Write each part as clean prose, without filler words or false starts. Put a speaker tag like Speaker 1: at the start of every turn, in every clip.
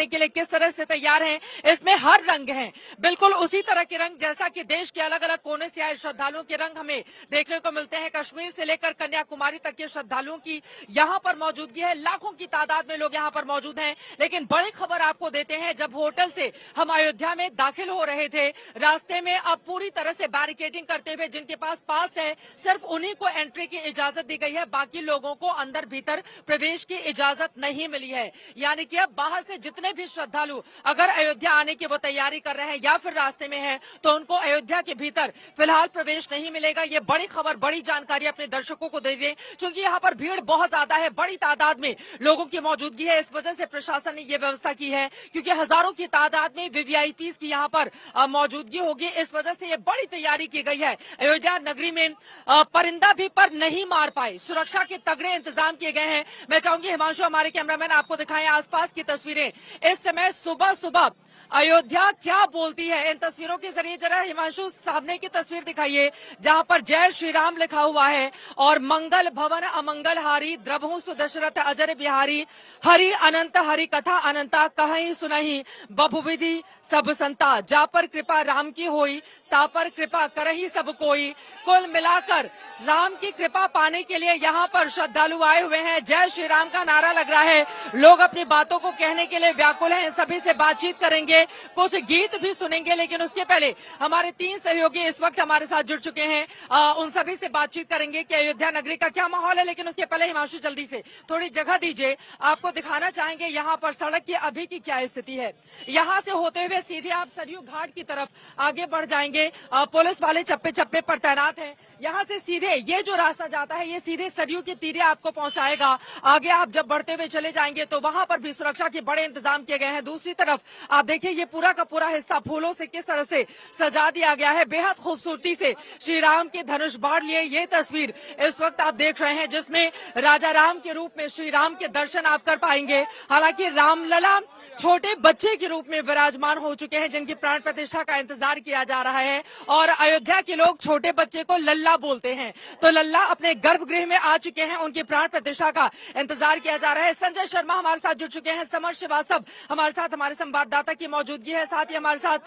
Speaker 1: करने के लिए किस तरह से तैयार हैं। इसमें हर रंग हैं, बिल्कुल उसी तरह के रंग जैसा कि देश के अलग अलग कोने से आए श्रद्धालुओं के रंग हमें देखने को मिलते हैं। कश्मीर से लेकर कन्याकुमारी तक के श्रद्धालुओं की यहाँ पर मौजूदगी है। लाखों की तादाद में लोग यहाँ पर मौजूद हैं। लेकिन बड़ी खबर आपको देते हैं, जब होटल से हम अयोध्या में दाखिल हो रहे थे, रास्ते में अब पूरी तरह से बैरिकेडिंग करते हुए जिनके पास है सिर्फ उन्हीं को एंट्री की इजाजत दी गई है। बाकी लोगों को अंदर भीतर प्रवेश की इजाजत नहीं मिली है। यानी कि अब बाहर से जितने भी श्रद्धालु अगर अयोध्या आने की वो तैयारी कर रहे हैं या फिर रास्ते में हैं, तो उनको अयोध्या के भीतर फिलहाल प्रवेश नहीं मिलेगा। ये बड़ी खबर, बड़ी जानकारी अपने दर्शकों को दे दें, क्योंकि यहाँ पर भीड़ बहुत ज्यादा है, बड़ी तादाद में लोगों की मौजूदगी है। इस वजह से प्रशासन ने ये व्यवस्था की है, क्योंकि हजारों की तादाद में वीवीआईपीज की यहाँ पर मौजूदगी होगी। इस वजह से ये बड़ी तैयारी की गई है। अयोध्या नगरी में परिंदा भी पर नहीं मार पाए, सुरक्षा के तगड़े इंतजाम किए गए हैं। मैं चाहूंगी हिमांशु, हमारे कैमरामैन, आपको दिखाएं आसपास की तस्वीरें। इस समय सुबह सुबह अयोध्या क्या बोलती है, इन तस्वीरों के जरिए जरा हिमांशु सामने की तस्वीर दिखाइए, जहां पर जय श्री राम लिखा हुआ है और मंगल भवन अमंगल हारी द्रभु सुदशरथ अजर बिहारी हरि अनंत हरि कथा अनंता कहीं सुनहि बभुविधि सब संता जा पर कृपा राम की होई ता पर कृपा करही सब कोई। कुल मिलाकर राम की कृपा पाने के लिए यहाँ पर श्रद्धालु आए हुए हैं। जय श्री राम का नारा लग रहा है, लोग अपनी बातों को कहने के लिए व्याकुल हैं। सभी से बातचीत करेंगे, कुछ गीत भी सुनेंगे, लेकिन उसके पहले हमारे 3 सहयोगी इस वक्त हमारे साथ जुड़ चुके हैं। उन सभी से बातचीत करेंगे कि अयोध्या नगरी का क्या माहौल है। लेकिन उसके पहले हिमांशु जल्दी से थोड़ी जगह दीजिए, आपको दिखाना चाहेंगे यहाँ पर सड़क की अभी की क्या स्थिति है। यहाँ से होते हुए सीधे आप सरयू घाट की तरफ आगे बढ़ जाएंगे। पुलिस वाले चप्पे चप्पे पर तैनात हैं। यहाँ से सीधे ये जो रास्ता जाता है, ये सीधे सरयू के तीरे आपको पहुंचाएगा। आगे आप जब बढ़ते हुए चले जाएंगे तो वहां पर भी सुरक्षा के बड़े इंतजाम किए गए हैं। दूसरी तरफ आप देखिए, ये पूरा का पूरा हिस्सा फूलों से किस तरह से सजा दिया गया है। बेहद खूबसूरती से श्री राम के धनुष बाढ़ लिए ये तस्वीर इस वक्त आप देख रहे हैं, जिसमें राजा राम के रूप में श्री राम के दर्शन आप कर पाएंगे। हालांकि रामलला छोटे बच्चे के रूप में विराजमान हो चुके हैं, जिनकी प्राण प्रतिष्ठा का इंतजार किया जा रहा है। और अयोध्या के लोग छोटे बच्चे को लल्ला बोलते हैं, तो लल्ला अपने गर्भगृह में आ चुके हैं, उनकी प्राण प्रतिष्ठा का इंतजार किया जा रहा है। संजय शर्मा हमारे साथ जुड़ चुके हैं, समर श्रीवास्तव हमारे साथ, हमारे संवाददाता की मौजूदगी है, साथ ही हमारे साथ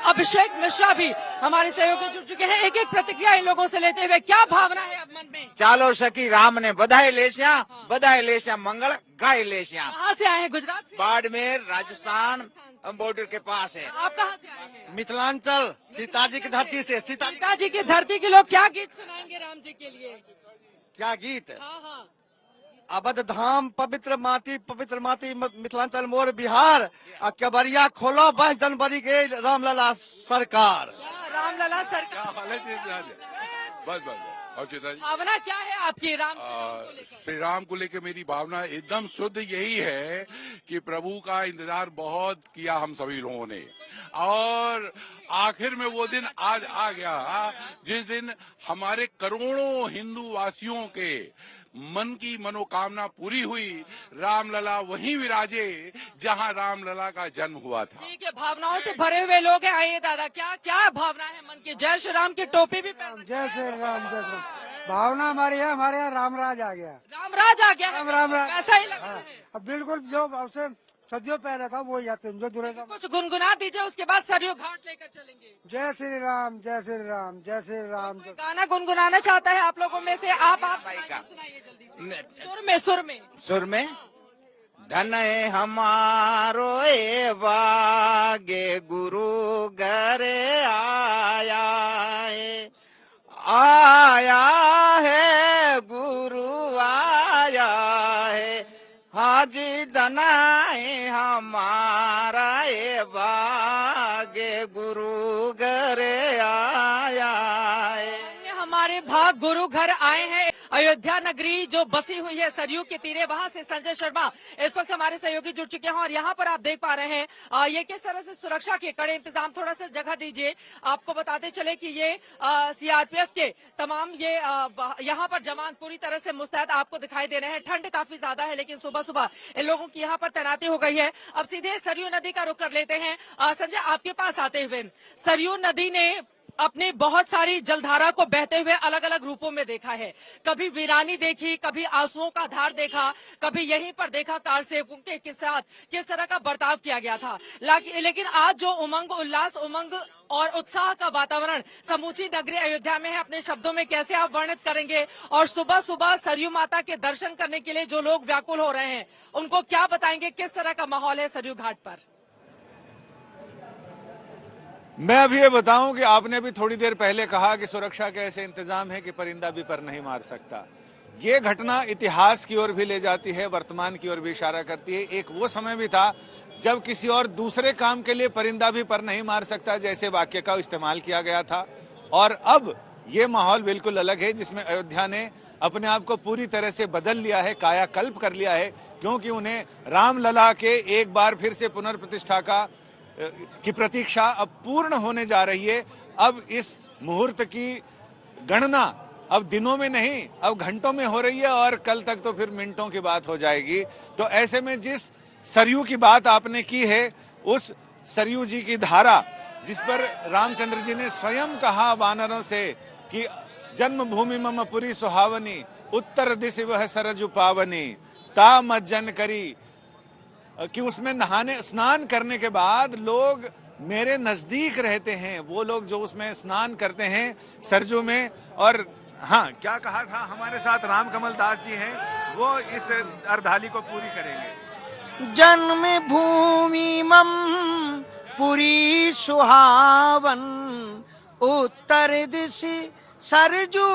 Speaker 1: अभिषेक मिश्रा भी हमारे सहयोगी जुड़ चुके हैं। एक एक प्रतिक्रिया इन लोगों से लेते हुए, क्या भावना है अब मन में?
Speaker 2: चालो सखी राम ने बधाई लेश्या मंगल गाय लेश्या।
Speaker 1: कहाँ से आए हैं? गुजरात से?
Speaker 2: बाड़मेर, राजस्थान बॉर्डर के पास है।
Speaker 1: आप कहाँ से आए हैं?
Speaker 3: मिथिलांचल, सीताजी की धरती से।
Speaker 1: सीताजी की धरती के लोग क्या गीत सुनाएंगे राम जी के लिए?
Speaker 3: क्या गीत?
Speaker 1: हाँ।
Speaker 3: अवध धाम पवित्र माटी मिथिलांचल मोर बिहार, केवड़िया खोलो 22 जनवरी के रामलला सरकार।
Speaker 1: रामलला सरकार।
Speaker 4: बस
Speaker 1: भावना क्या है आपकी राम
Speaker 4: श्री राम को लेकर? मेरी भावना एकदम शुद्ध यही है कि प्रभु का इंतजार बहुत किया हम सभी लोगों ने, और आखिर में वो दिन आज आ गया जिस दिन हमारे करोड़ों हिंदू वासियों के मन की मनोकामना पूरी हुई। रामलला वहीं विराजे जहां रामलला का जन्म हुआ था।
Speaker 1: ठीक है, भावनाओं से भरे हुए लोग हैं। आइए दादा, क्या भावना है मन की? जय श्री राम की टोपी भी पहन।
Speaker 5: जय श्री राम, जय श्री राम। भावना हमारी है, हमारे यहाँ रामराज आ गया।
Speaker 1: रामराज आ गया?
Speaker 5: रामराज
Speaker 1: ऐसा ही लगता है।
Speaker 5: अब बिल्कुल जो उससे सदियों पहले था वो याद जो जुड़े था।
Speaker 1: कुछ गुनगुना दीजिए, उसके बाद सरयू घाट लेकर चलेंगे।
Speaker 5: जय श्री राम, जय श्री राम, जय श्री राम।
Speaker 1: गाना गुनगुनाना चाहता है आप लोगों में से? आप सुनाइए जल्दी से, सुर में।
Speaker 2: धन है हमारो ए बागे गुरु घरे आया है गुरु आया है। हाजी धनाए हमारा ए बागे गुरु घरे आया है।
Speaker 1: हमारे भाग गुरु घर आए हैं। अयोध्या नगरी जो बसी हुई है सरयू के तीरे, वहां से संजय शर्मा इस वक्त हमारे सहयोगी जुड़ चुके हैं। और यहाँ पर आप देख पा रहे हैं ये किस तरह से सुरक्षा के कड़े इंतजाम। थोड़ा सा जगह दीजिए, आपको बताते चले कि ये सीआरपीएफ के तमाम ये यहाँ पर जवान पूरी तरह से मुस्तैद आपको दिखाई दे रहे हैं। ठंड काफी ज्यादा है, लेकिन सुबह सुबह इन लोगों की यहाँ पर तैनाती हो गई है। अब सीधे सरयू नदी का रुख कर लेते हैं। संजय, आपके पास आते हुए, सरयू नदी ने अपनी बहुत सारी जलधारा को बहते हुए अलग अलग रूपों में देखा है। कभी वीरानी देखी, कभी आंसुओं का धार देखा, कभी यहीं पर देखा कार सेवकों के साथ किस तरह का बर्ताव किया गया था। लेकिन आज जो उमंग, उल्लास, उमंग और उत्साह का वातावरण समूची नगरी अयोध्या में है, अपने शब्दों में कैसे आप वर्णित करेंगे? और सुबह सुबह सरयू माता के दर्शन करने के लिए जो लोग व्याकुल हो रहे हैं, उनको क्या बताएंगे? किस तरह का माहौल है सरयू घाट पर?
Speaker 6: मैं अभी ये बताऊं कि आपने भी थोड़ी देर पहले कहा कि सुरक्षा के ऐसे इंतजाम है कि परिंदा भी पर नहीं मार सकता। ये घटना इतिहास की ओर भी ले जाती है, वर्तमान की ओर भी इशारा करती है। एक वो समय भी था जब किसी और दूसरे काम के लिए परिंदा भी पर नहीं मार सकता जैसे वाक्य का इस्तेमाल किया गया था। और अब ये माहौल बिल्कुल अलग है, जिसमें अयोध्या ने अपने आप को पूरी तरह से बदल लिया है, कायाकल्प कर लिया है, क्योंकि उन्हें रामलला के एक बार फिर से पुनर्प्रतिष्ठा की प्रतीक्षा अब पूर्ण होने जा रही है। अब इस मुहूर्त की गणना अब दिनों में नहीं, अब घंटों में हो रही है और कल तक तो फिर मिनटों की बात हो जाएगी। तो ऐसे में जिस सरयू की बात आपने की है, उस सरयू जी की धारा, जिस पर रामचंद्र जी ने स्वयं कहा वानरों से कि जन्मभूमि मम पुरी सुहावनी, उत्तर दिशि वह सरजु पावनी, ता मज्जन करी, कि उसमें नहाने स्नान करने के बाद लोग मेरे नजदीक रहते हैं, वो लोग जो उसमें स्नान करते हैं सरजू में। और हाँ, क्या कहा था? हमारे साथ रामकमल दास जी हैं, वो इस अर्धाली को पूरी करेंगे।
Speaker 5: जन्म भूमि मम पुरी सुहावन, उत्तर दिशि सरजू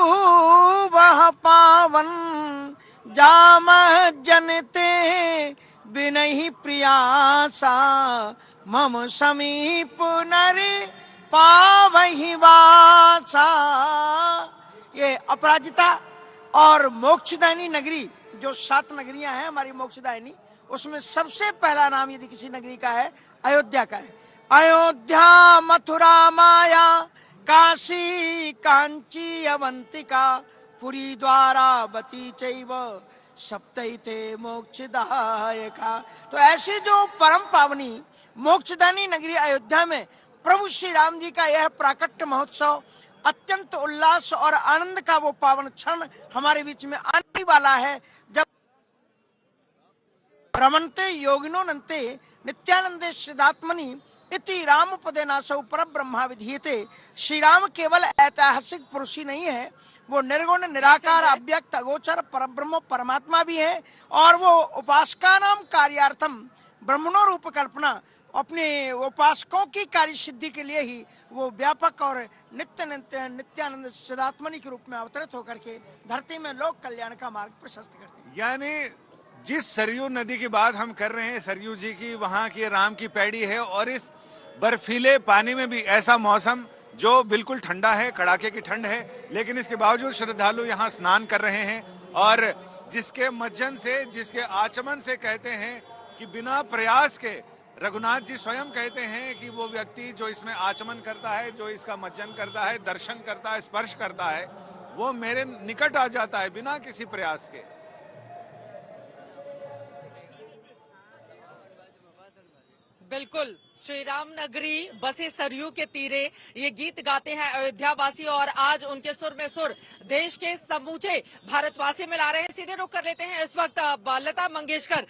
Speaker 5: वह पावन, जाम जनते बिनहि प्रियासा, मम समीप नर पावहि वासा। ये अपराजिता और मोक्षदायिनी नगरी, जो 7 नगरियां हैं हमारी मोक्षदायिनी, उसमें सबसे पहला नाम यदि किसी नगरी का है, अयोध्या का है। अयोध्या मथुरा माया, काशी कांची अवंतिका, पुरी द्वारावती चैव सप्तैते मोक्षदायका। तो ऐसे जो परम पावनी मोक्षदायिनी नगरी अयोध्या में प्रभु श्री राम जी का यह प्राकट्य महोत्सव, अत्यंत उल्लास और आनंद का वो पावन क्षण हमारे बीच में आने वाला है, जब रमन्ते योगिनो नन्ते नित्यानंदे सिद्धात्मनि इति राम पदेनासौ पर ब्रह्मा विधीयते। श्री राम केवल ऐतिहासिक पुरुष ही नहीं है, वो निर्गुण निराकार अव्यक्त अगोचर परब्रह्म परमात्मा भी है। और वो उपासका नाम कार्यार्थम ब्रह्मणो रूप कल्पना, अपने उपासकों की कार्य सिद्धि के लिए ही वो व्यापक और नित्यानंद सदात्मनि के रूप में अवतरित होकर के धरती में लोक कल्याण का मार्ग प्रशस्त करते हैं।
Speaker 6: यानी जिस सरयू नदी की बात हम कर रहे हैं, सरयू जी की, वहां की राम की पैड़ी है, और इस बर्फीले पानी में भी ऐसा मौसम जो बिल्कुल ठंडा है, कड़ाके की ठंड है, लेकिन इसके बावजूद श्रद्धालु यहाँ स्नान कर रहे हैं। और जिसके मज्जन से, जिसके आचमन से कहते हैं कि बिना प्रयास के, रघुनाथ जी स्वयं कहते हैं कि वो व्यक्ति जो इसमें आचमन करता है, जो इसका मज्जन करता है, दर्शन करता है, स्पर्श करता है, वो मेरे निकट आ जाता है बिना किसी प्रयास के।
Speaker 1: बिल्कुल, श्री राम नगरी बसे सरयू के तीरे, ये गीत गाते हैं अयोध्यावासी, और आज उनके सुर में सुर देश के समूचे भारतवासी मिला रहे हैं। सीधे रुख कर लेते हैं इस वक्त लता मंगेशकर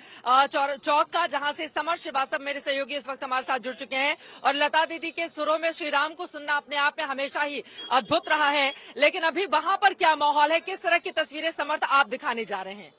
Speaker 1: चौक का, जहां से समर श्रीवास्तव मेरे सहयोगी इस वक्त हमारे साथ जुड़ चुके हैं। और लता दीदी के सुरों में श्री राम को सुनना अपने आप में हमेशा ही अद्भुत रहा है, लेकिन अभी वहां पर क्या माहौल है, किस तरह की तस्वीरें समर्थ आप दिखाने जा रहे हैं?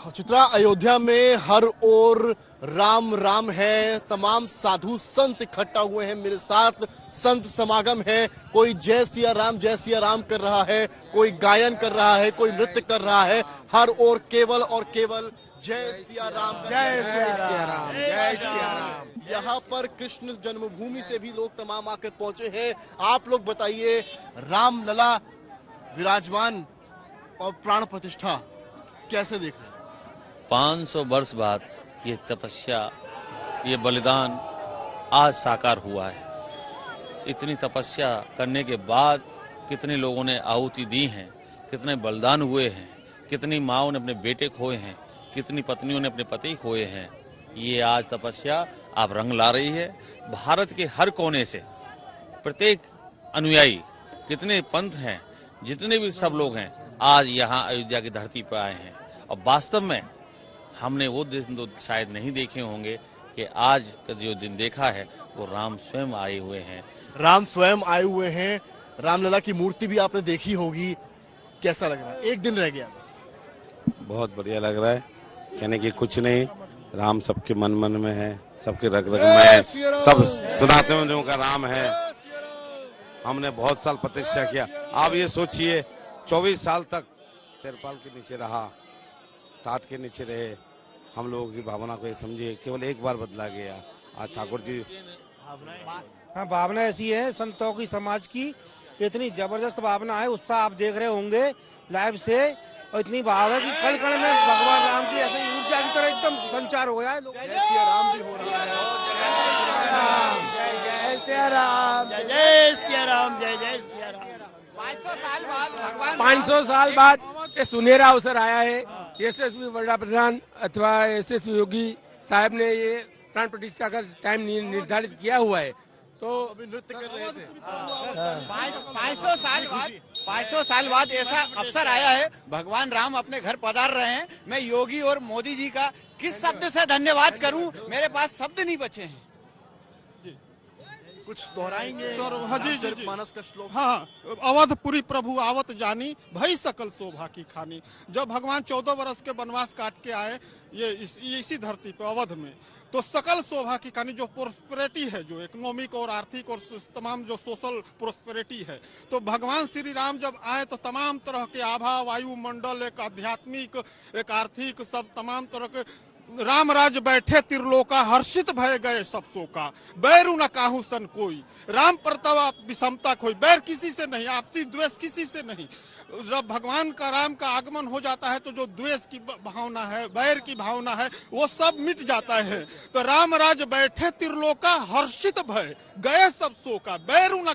Speaker 7: चित्रा, अयोध्या में हर ओर राम राम है, तमाम साधु संत इकट्ठा हुए हैं मेरे साथ, संत समागम है। कोई जय सिया राम कर रहा है, कोई गायन कर रहा है, कोई नृत्य कर रहा है। हर ओर केवल और केवल जय सिया राम,
Speaker 5: जय सिया राम, जय सिया राम।
Speaker 7: यहाँ पर कृष्ण जन्मभूमि से भी लोग तमाम आकर पहुंचे हैं। आप लोग बताइए, रामलला विराजमान और प्राण प्रतिष्ठा कैसे देख रहे हैं?
Speaker 8: 500 वर्ष बाद ये तपस्या, ये बलिदान आज साकार हुआ है। इतनी तपस्या करने के बाद कितने लोगों ने आहुति दी हैं, कितने बलिदान हुए हैं, कितनी माँओं ने अपने बेटे खोए हैं, कितनी पत्नियों ने अपने पति खोए हैं। ये आज तपस्या आप रंग ला रही है। भारत के हर कोने से प्रत्येक अनुयायी, कितने पंथ हैं, जितने भी सब लोग हैं, आज यहाँ अयोध्या की धरती पर आए हैं। और वास्तव में हमने वो दिन तो शायद नहीं देखे होंगे कि आज का जो दिन देखा है वो राम स्वयं आए हुए हैं।
Speaker 7: राम स्वयं आए हुए हैं। रामलला की मूर्ति भी आपने देखी होगी। कैसा लग रहा है? एक दिन रह गया बस।
Speaker 9: बहुत बढ़िया लग रहा है। कहने की कुछ नहीं, राम सबके मन मन में है, सबके रग रग में है, सब सनातनियों का राम है। हमने बहुत साल प्रतीक्षा किया। आप ये सोचिए 24 साल तक तिरपाल के नीचे रहा, टाट के नीचे रहे। हम लोगों की भावना को ये समझिए, केवल एक बार बदला गया। आज ठाकुर जी,
Speaker 10: हाँ, भावना ऐसी है संतों की, समाज की इतनी जबरदस्त भावना है। उत्साह आप देख रहे होंगे लाइव से, और इतनी भाव है कि कण कण में भगवान राम की ऐसे ऊर्जा की तरह एकदम संचार हो गया है।
Speaker 7: जय सिया राम भी हो रहा है।
Speaker 5: जय सिया राम,
Speaker 10: जय सिया राम, जय जय सिया राम।
Speaker 5: 500 साल बाद भगवान
Speaker 10: 500 साल बाद ये सुनहरा अवसर आया है। यशस्वी वड़ा प्रधान अथवा यशस्वी योगी साहब ने ये प्राण प्रतिष्ठा का टाइम निर्धारित किया हुआ है। तो
Speaker 7: अभी नृत्य कर रहे थे।
Speaker 5: 500 साल बाद ऐसा अवसर आया है। भगवान राम अपने घर पधार रहे हैं। मैं योगी और मोदी जी का किस शब्द से धन्यवाद करूं, मेरे पास शब्द नहीं बचे हैं।
Speaker 7: कुछ दोहराएंगे?
Speaker 11: हाँ जी।
Speaker 7: मानस का श्लोक।
Speaker 11: हाँ, अवधपुरी प्रभु आवत जानी, भई सकल शोभा की खानी। जब भगवान 14 वर्ष के वनवास काट के आए ये इसी धरती पे अवध में, तो सकल शोभा की खानी, जो प्रोस्पेरिटी है, जो इकोनॉमिक और आर्थिक और तमाम जो सोशल प्रोस्पेरिटी है, तो भगवान श्री राम जब आए तो तमाम तरह के आभा, वायुमंडल, एक आध्यात्मिक, एक आर्थिक, सब तमाम तरह के राम राज बैठे त्रिलोका, हर्षित भय गए सब शोका। बैरु न काहू सन कोई, राम परतवा विषमता कोई। बैर किसी से नहीं, आपसी द्वेष किसी से नहीं। जब भगवान का राम का आगमन हो जाता है तो जो द्वेष की भावना है, बैर की भावना है, वो सब मिट जाता है। तो राम राज बैठे त्रिलोका, हर्षित भय गए सब शोका। बैरु न